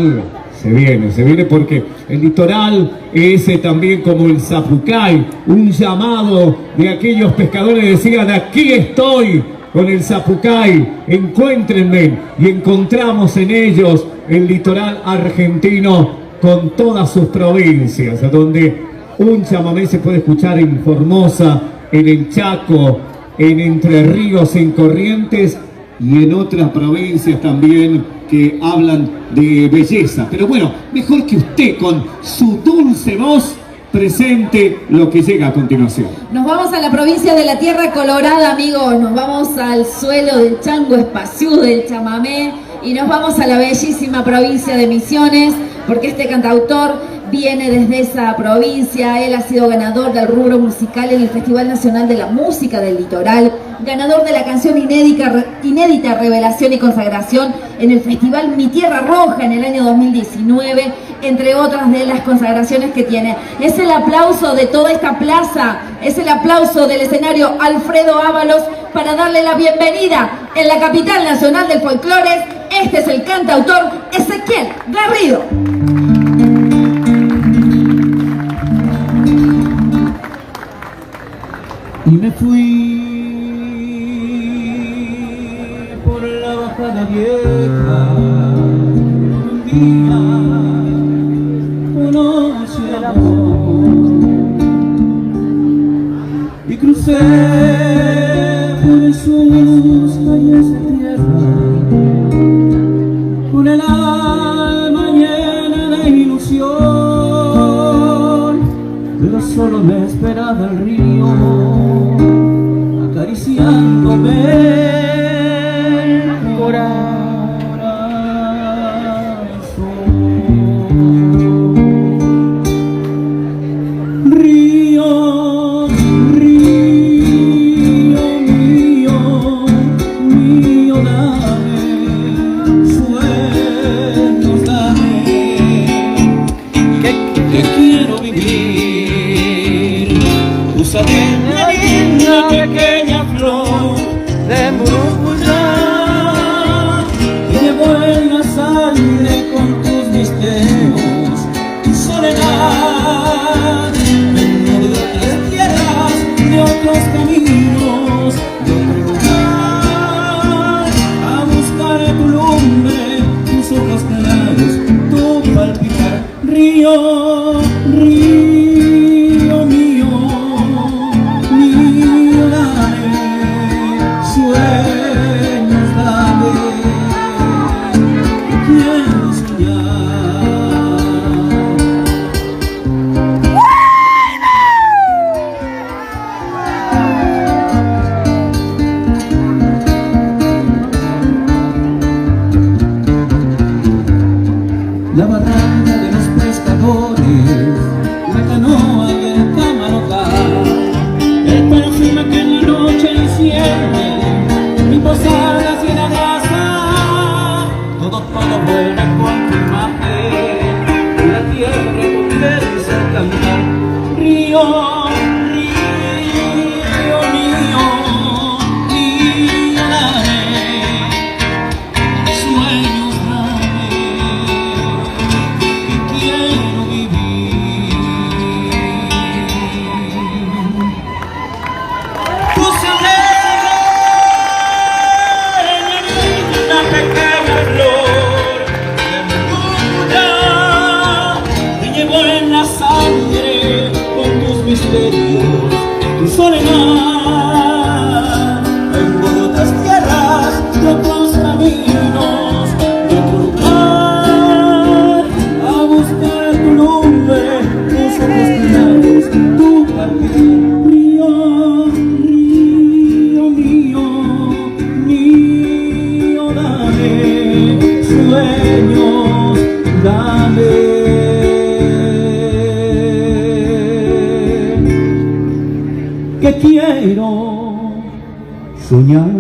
litoral se viene porque el litoral es también como el zapucay, un llamado de aquellos pescadores, decían: aquí estoy con el zapucay, encuéntrenme, y encontramos en ellos el litoral argentino con todas sus provincias, donde un chamamé se puede escuchar en Formosa, en el Chaco, en Entre Ríos, en Corrientes y en otras provincias también que hablan de belleza. Pero bueno, mejor que usted con su dulce voz presente lo que llega a continuación. Nos vamos a la provincia de la Tierra Colorada, amigos. Nos vamos al suelo del chango espaciú, del chamamé, y nos vamos a la bellísima provincia de Misiones, porque este cantautor viene desde esa provincia. Él ha sido ganador del rubro musical en el Festival Nacional de la Música del Litoral, ganador de la canción inédita Revelación y Consagración en el Festival Mi Tierra Roja en el año 2019, entre otras de las consagraciones que tiene. Es el aplauso de toda esta plaza, es el aplauso del escenario Alfredo Ábalos para darle la bienvenida en la capital nacional del folclore. Este es el cantautor Ezequiel Garrido. Y me fui por la bajada vieja, un día conocí el amor y crucé por sus calles de tierra con el alma llena de ilusión, pero solo me esperaba el río acariciándome el corazón. Río, río mío, mío, dame sueños, dame, que quiero vivir. Úsame la linda pequeña flor de Murupuyá, que llevo en la sangre con tus misterios, tu soledad, vengo de otras tierras, de otros caminos, de otro lugar, a buscar tu lumbre, tus ojos claros, tu palpitar. Río, río mío, mío, dame sueños, dame, quiero la barranca de los pescadores, la canoa y el camarotar, el perfume que en la noche enciende, mi posada llena de azar, todo vuelve con tu imagen, la tierra comienza a cantar. Río, río mío, mío, dame sueños, dame, que quiero vivir. Úsame la pequeña flor de Murupuyá, que llevo en la sangre con tus misterios, tu soledad. Vengo de otras tierras, de otros caminos, de otro lugar, a buscar tu nombre, tus ojos claros, tu papel. Río, río mío, mío, dame sueños, dame, que quiero soñar.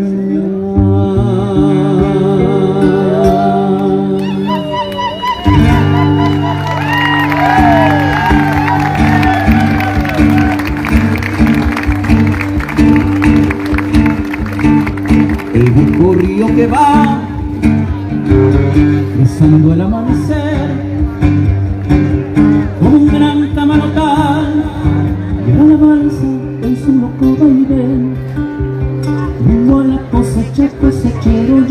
El viejo río que va cruzando el amanecer,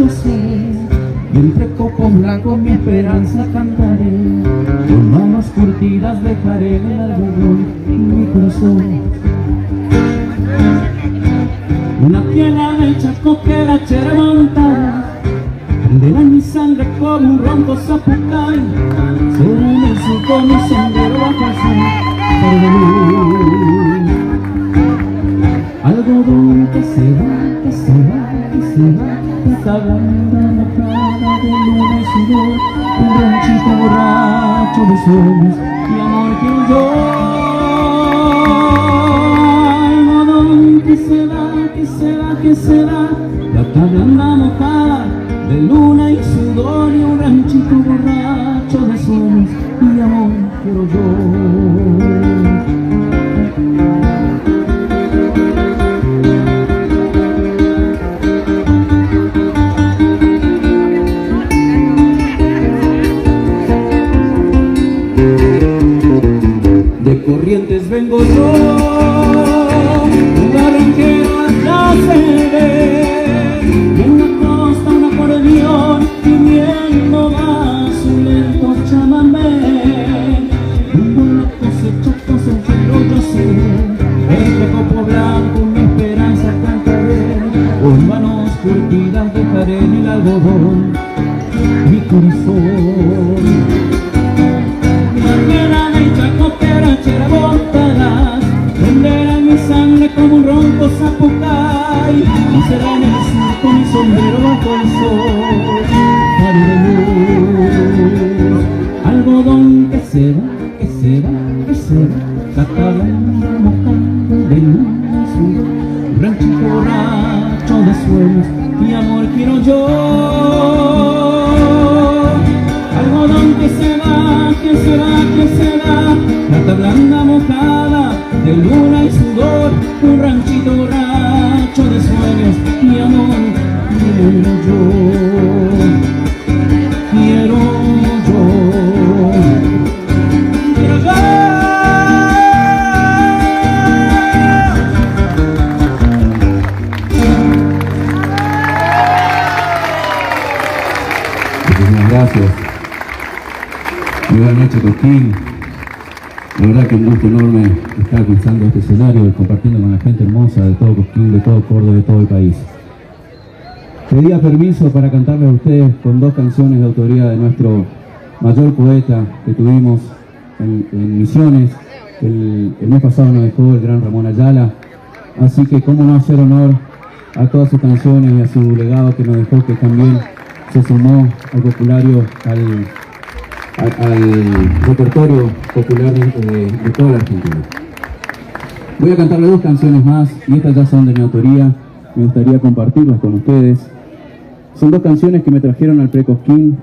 yo sé, y entre copos blancos mi esperanza cantaré, con manos curtidas dejaré el algodón en mi corazón. Una piedra del Chaco que la chera montada prenderá mi sangre como un ronco zapucay, será en el surco mi sendero bajo el sol de luz. Algodón que se va, que se va, que se va, esta blanda mojada de luna y sudor, un ranchito borracho de sueños y amor que yo. Algodón que se va, que se va, que se va, la blanda mojada de luna y sudor y un ranchito borracho de sueños y amor quiero yo. De Corrientes vengo yo, un barranquero hasta se ve, y en la costa un acordeón pidiendo va su lento chamamé. Rumbo a la cosecha cosechero yo sé, entre copo blanco mi esperanza cantaré, con manos curtidas dejaré en el algodón mi corazón. Prenderá mi sangre como un ronco zapucay, y será en el surco mi sombrero bajo el sol de luz. Algodón que se va, que se va, que se va, catalán mojado de luna y sudor, un ranchito borracho de sueños y amor quiero yo. Algodón que se va, que se va, que se va, plata blanda mojada de luna y sudor, un ranchito borracho de sueños y amor quiero yo, quiero yo, quiero yo. Muchísimas gracias. Muy buenas noches, Cosquín. La verdad que un gusto enorme estar cruzando este escenario y compartiendo con la gente hermosa de todo Cosquín, de todo Córdoba, de todo el país. Pedía permiso para cantarles a ustedes con dos canciones de autoría de nuestro mayor poeta que tuvimos en Misiones. El mes pasado nos dejó el gran Ramón Ayala, así que cómo no hacer honor a todas sus canciones y a su legado que nos dejó, que también se sumó al populario, al repertorio popular de toda la Argentina. Voy a cantarle dos canciones más y estas ya son de mi autoría, me gustaría compartirlas con ustedes. Son dos canciones que me trajeron al Pre-Cosquín,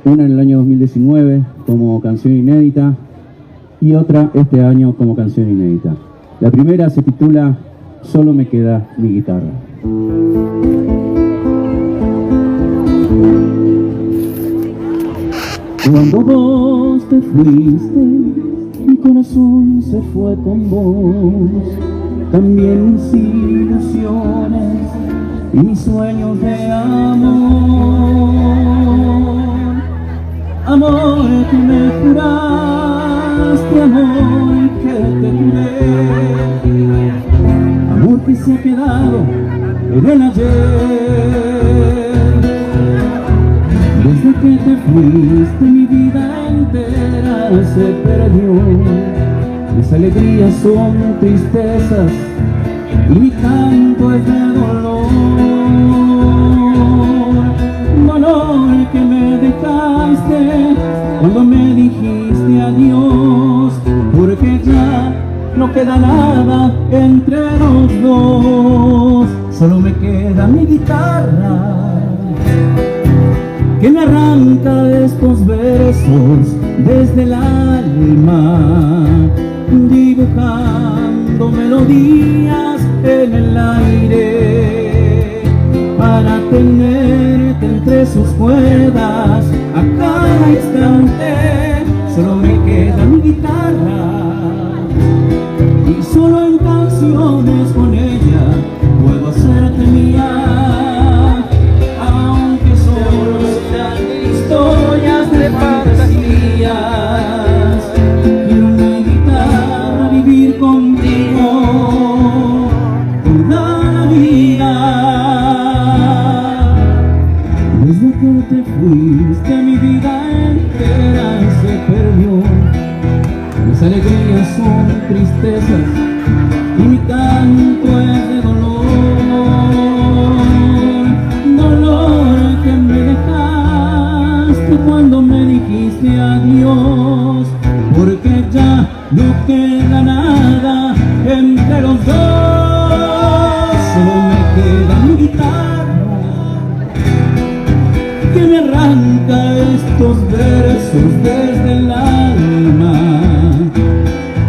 una en el año 2019 como canción inédita y otra este año como canción inédita. La primera se titula Solo me queda mi guitarra. Cuando vos te fuiste, mi corazón se fue con vos, también mis ilusiones y mis sueños de amor. Amor que me juraste, amor que te juré, amor que se ha quedado en el ayer. Desde que te fuiste mi vida entera se perdió, mis alegrías son tristezas y mi canto es de dolor. Dolor que me dejaste cuando me dijiste adiós, porque ya no queda nada entre los dos. Solo me queda mi guitarra que me arranca estos versos desde el alma, dibujando melodías en el aire, para tenerte entre sus cuerdas a cada instante. Solo me queda mi guitarra y solo en canciones con ella puedo hacerte mía, aunque alegrías son tristezas y mi canto es de dolor que me dejaste cuando me dijiste adiós, porque ya no queda nada entre los dos, solo me queda mi guitarra que me arranca estos versos desde el alma,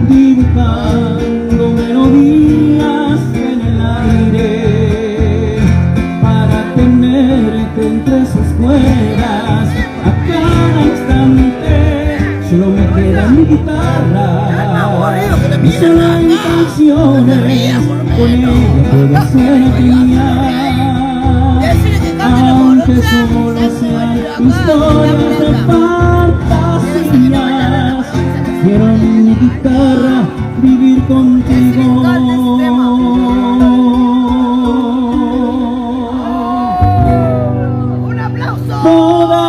dibujando melodías en el aire para tenerte entre sus cuerdas a cada instante. Solo me queda mi guitarra y solo en canciones con ella puedo ser mía. Aunque solo sean historias de fantasías, quiero en mi guitarra vivir contigo. Un aplauso. Toda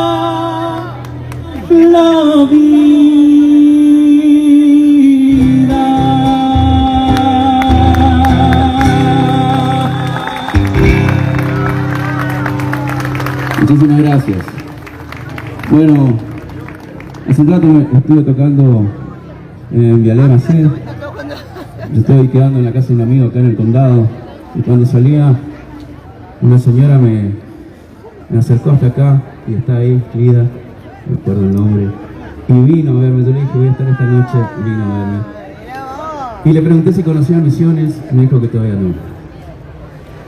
la vida. Muchísimas gracias. Bueno, hace un rato estuve tocando en Vialema Macedo. Yo estoy quedando en la casa de un amigo acá en el condado, y cuando salía una señora me acercó hasta acá y está ahí, Lida, no me acuerdo el nombre, y vino a verme. Yo le dije, voy a estar esta noche, vino a verme. Y le pregunté si conocía Misiones, me dijo que todavía no.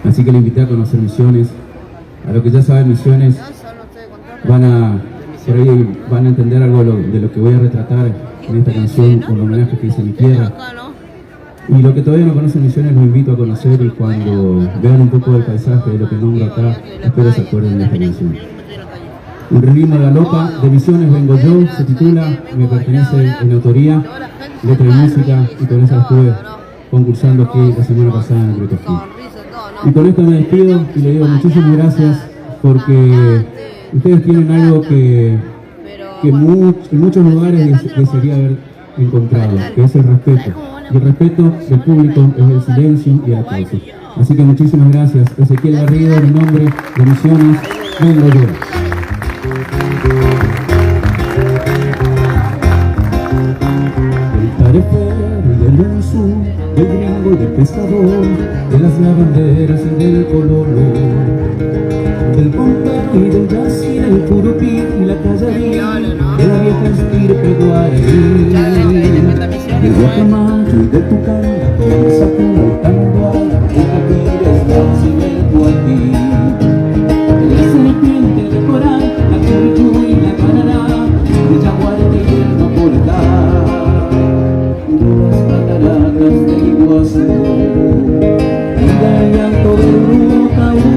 Así que le invité a conocer Misiones. A lo que ya saben Misiones, van a entender algo de lo que voy a retratar en esta canción, con el homenaje que hice a mi tierra. Y lo que todavía no conocen Misiones, los invito a conocer, y cuando vean un poco del paisaje de lo que nombro acá, espero se acuerden de esta canción. Un ritmo de galopa de Misiones vengo yo, se titula, me pertenece en autoría, letra y música, y con esa estuve concursando aquí la semana pasada en el Gretoski. Y con esto me despido y le digo muchísimas gracias, porque ustedes tienen algo que en muchos lugares desearía haber encontrado, que es el respeto. Y el respeto del público es el silencio y el aplauso. Así que muchísimas gracias. Ezequiel Garrido, en nombre de Misiones, vengo yo. Del tarefer y del uso, del gringo y del pescador, de las lavanderas y del cololo, del pompero y del jazz y del curupí y la callarí, de la vieja estirpe guaraní, del guacamayo y del tucán, la saco cantando a la boca que estás en el guatí, de la serpiente de coral, la currichú y la canará, del jaguar y el napolitán, de las cataratas del Iguazú, y del llanto del Rucaú.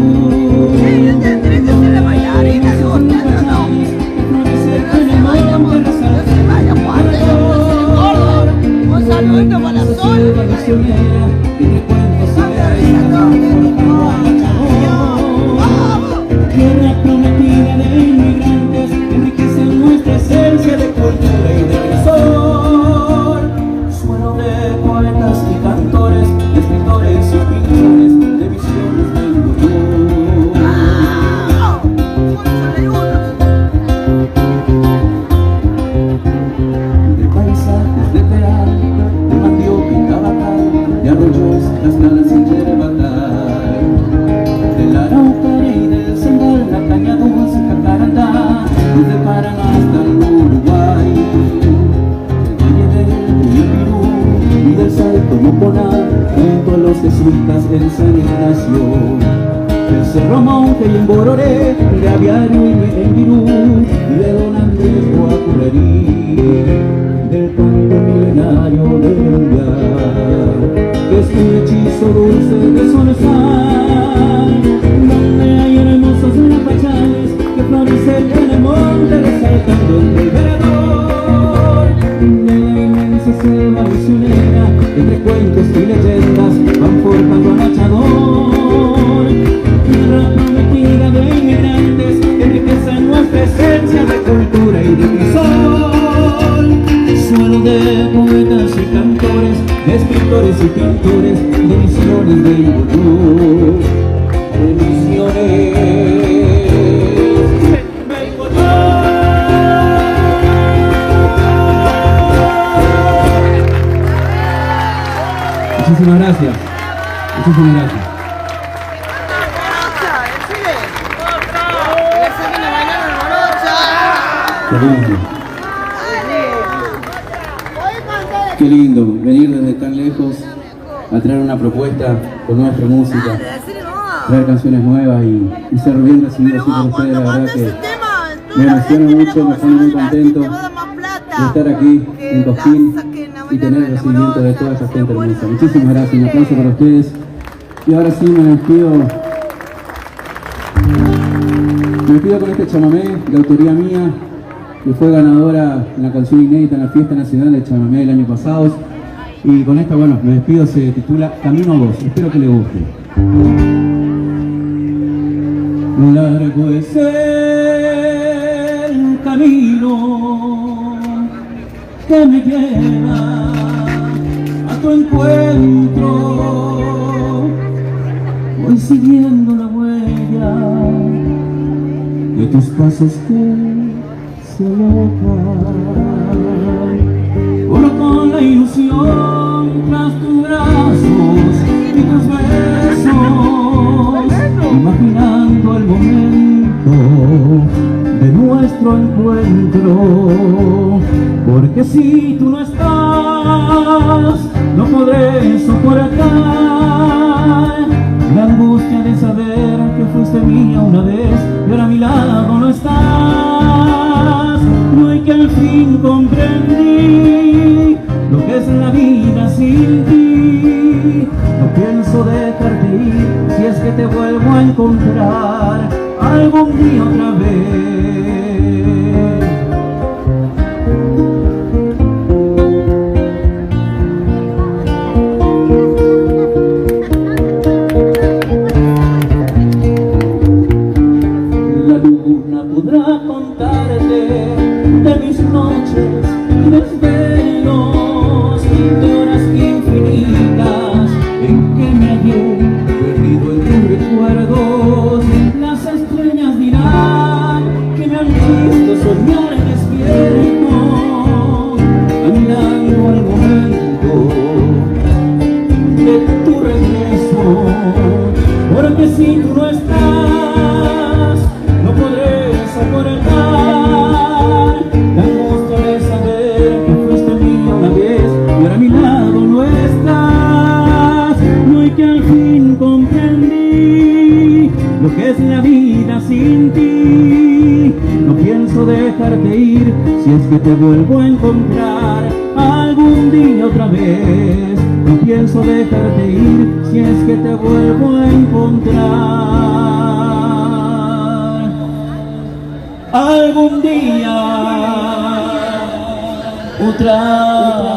Tierra prometida de inmigrantes, enriquece nuestra esencia de cultura y de sol. Suelo de poetas y cantores, de escritores y pintores, de visiones vengo yo. De paisajes de Peralta, de mandioca y tabacal, de arroyos, cascadas y yerbatay, del Araucaria y del Sembal, la caña dulce, Jacarandá, desde Paraná hasta el Uruguay, del Valle del Cuyapirú y del Salto Moponal, junto a los jesuitas en San Ignacio, del Cerro Monte y en Bororé, de Aviario y en Virú, y de Don Andrés Guacurarí, del canto milenario del Ullar, que es un hechizo dulce de Solezán, donde hay hermosos lapachales que florecen en el monte resaltando el velador, de la inmensa selva misionera, entre cuentos y leyendas van forjando a Machador, tierra prometida de inmigrantes que enriquece nuestra esencia de cultura y de sol. Suelo de poetas escritores y pintores de Misiones vengo yo, de Misiones vengo yo. Muchísimas gracias. Muchísimas gracias. Qué lindo. Qué lindo venir desde tan lejos a traer una propuesta con nuestra música, traer canciones nuevas y ser bien recibido así por ustedes. La verdad que me emociona mucho, me pone muy contento de estar aquí en Cosquín y tener el recibimiento de toda esta gente hermosa. Muchísimas gracias, un aplauso para ustedes. Y ahora sí me despido con este chamamé de autoría mía, que fue ganadora en la canción inédita en la Fiesta Nacional de Chamamé del año pasado. Y con esta, bueno, me despido, se titula Camino a Vos. Espero que le guste. Largo es el camino que me lleva a tu encuentro, voy siguiendo la huella de tus pasos que se alojan, oro con la ilusión tras tus brazos y tus besos, imaginando el momento de nuestro encuentro, porque si tú no estás, no podré soportar la angustia de saber que fuiste mía una vez y ahora a mi lado no estás. No, y que al fin comprendí lo que es la vida sin ti. No pienso dejarte ir si es que te vuelvo a encontrar algún día otra vez. Podrá contarte de mis noches y desvelos, de horas infinitas en que me hallé perdido en tus recuerdos. Las estrellas dirán que me han visto soñar despierto, anhelando el momento de tu regreso, porque si tú no estás, no podré soportar la angustia de saber que fuiste mía una vez y ahora a mi lado no estás. No, y que al fin comprendí lo que es la vida sin ti. No pienso dejarte ir si es que te vuelvo a encontrar algún día otra vez. No pienso dejarte ir si es que te vuelvo a encontrar algún día otra vez.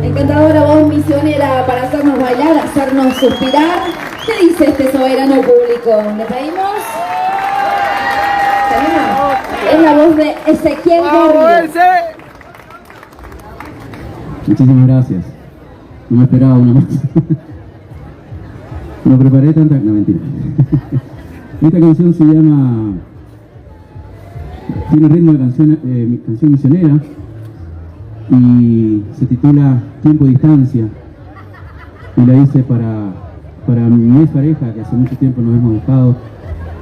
Encantadora voz misionera para hacernos bailar, hacernos suspirar. ¿Qué dice este soberano público? ¿Le pedimos? Es la voz de Ezequiel Garrido. Muchísimas gracias. No me esperaba una más. No preparé tanta... No, mentira. Esta canción se llama... Tiene ritmo de canción misionera y se titula Tiempo y Distancia. Y la hice para mi ex pareja, que hace mucho tiempo nos hemos dejado,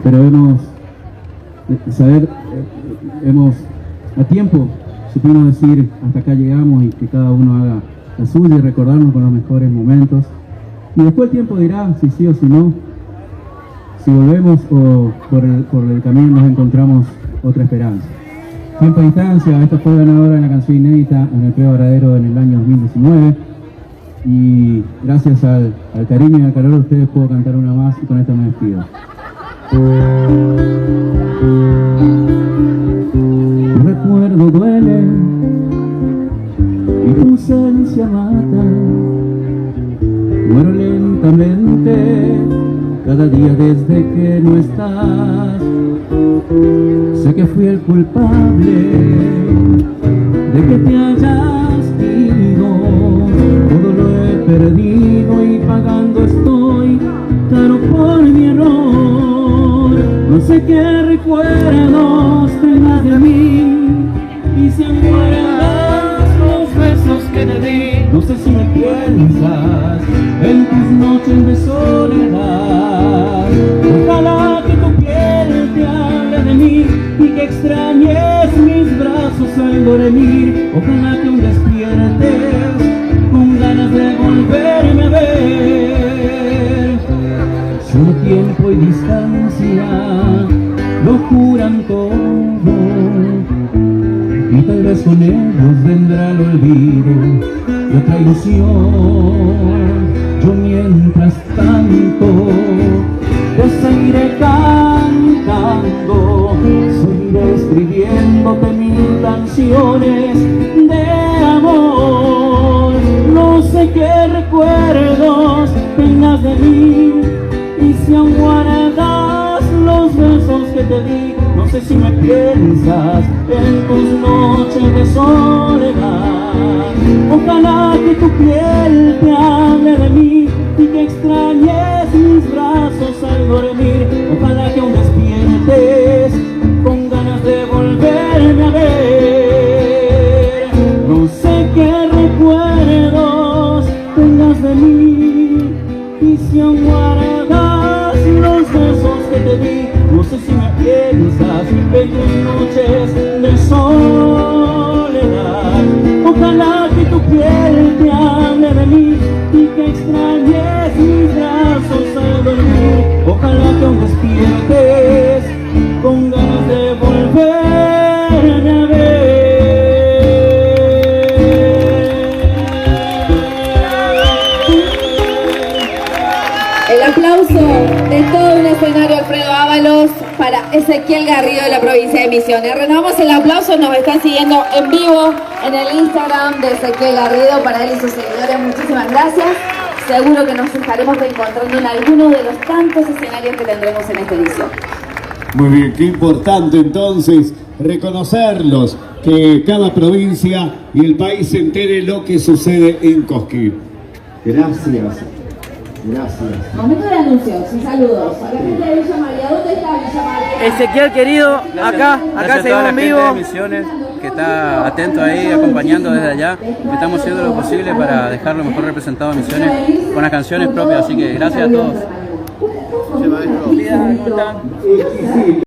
pero a tiempo supimos decir hasta acá llegamos y que cada uno haga la suya y recordarnos con los mejores momentos. Y después el tiempo dirá si sí o si no, si volvemos o por el camino nos encontramos otra esperanza. Tiempo y Distancia, esta fue ganadora en la canción inédita en el Premio Varadero en el año 2019. Y gracias al cariño y al calor de ustedes puedo cantar una más y con esta me despido. Tu recuerdo duele y tu ausencia mata. Muero lentamente cada día desde que no estás. Sé que fui el culpable de que te hayas ido. Todo lo he perdido y pagando estoy caro por mi error. No sé qué recuerdos tengas de mí y si acuerdas los besos que te di. No sé si me piensas en tus noches de soledad. Ojalá que tu piel te hable de mí y que extrañes mis brazos al dormir. Ojalá que aún despiertes con ganas de volverme a ver. Solo tiempo y distancia lo curan todo, y tal vez con ellos vendrá el olvido y otra ilusión. Yo mientras tanto te seguiré cantando, seguiré escribiéndote mil canciones de amor. No sé qué recuerdos tengas de mí y si aún guardas los besos que te di. No sé si me piensas en tus noches de soledad. Ojalá que tu piel te hable de mí y que extrañes mis brazos al dormir. Ojalá que aún despiertes con ganas de volverme a ver. No sé qué recuerdos tengas de mí y si aún guardas los besos que te di. No sé si me piensas en tus noches de soledad. Ojalá que tu piel te hable de mí y que extrañes mis brazos al dormir. Ojalá que aún despiertes con ganas de volverme a ver. El aplauso de todo un escenario, Alfredo Ábalos, para Ezequiel Garrido de la provincia de Misiones. Renovamos el aplauso, nos están siguiendo en vivo en el Instagram de Ezequiel Garrido, para él y sus seguidores. Muchísimas gracias. Seguro que nos estaremos reencontrando en alguno de los tantos escenarios que tendremos en esta edición. Muy bien, qué importante entonces reconocerlos, que cada provincia y el país se entere lo que sucede en Cosquín. Gracias. Gracias. Momento de anuncios y saludos. A la gente de Villa María, ¿dónde está Villa María? Ezequiel querido, acá seguimos en vivo. Misiones, que está atento ahí, acompañando desde allá. Estamos haciendo lo posible para dejarlo mejor representado a Misiones con las canciones propias, así que gracias a todos.